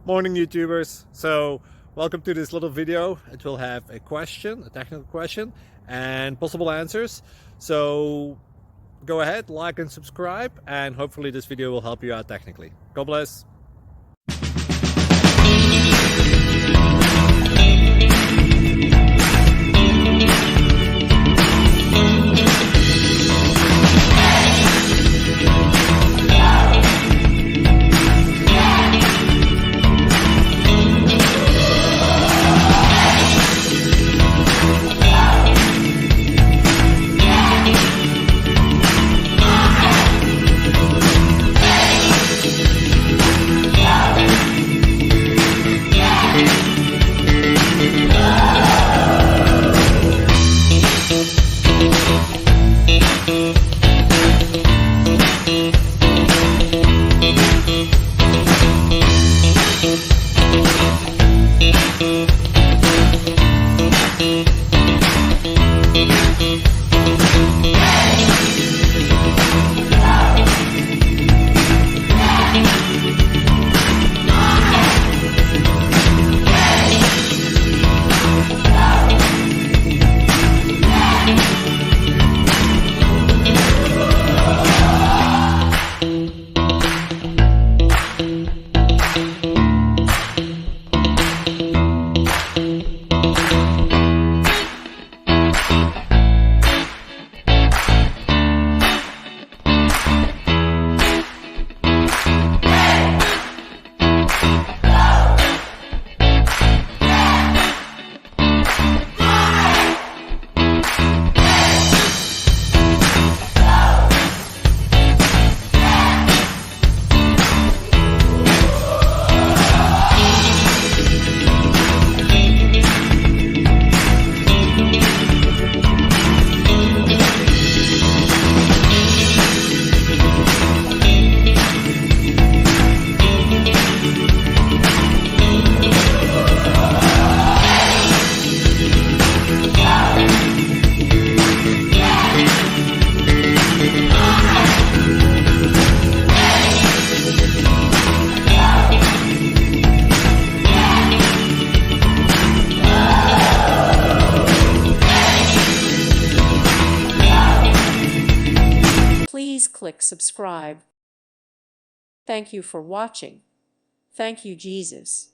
Morning YouTubers. So welcome to this little video. It will have a question, a technical question, and possible answers. So go ahead, like and subscribe, and hopefully this video will help you out technically. God bless. Please click subscribe. Thank you for watching. Thank you, Jesus.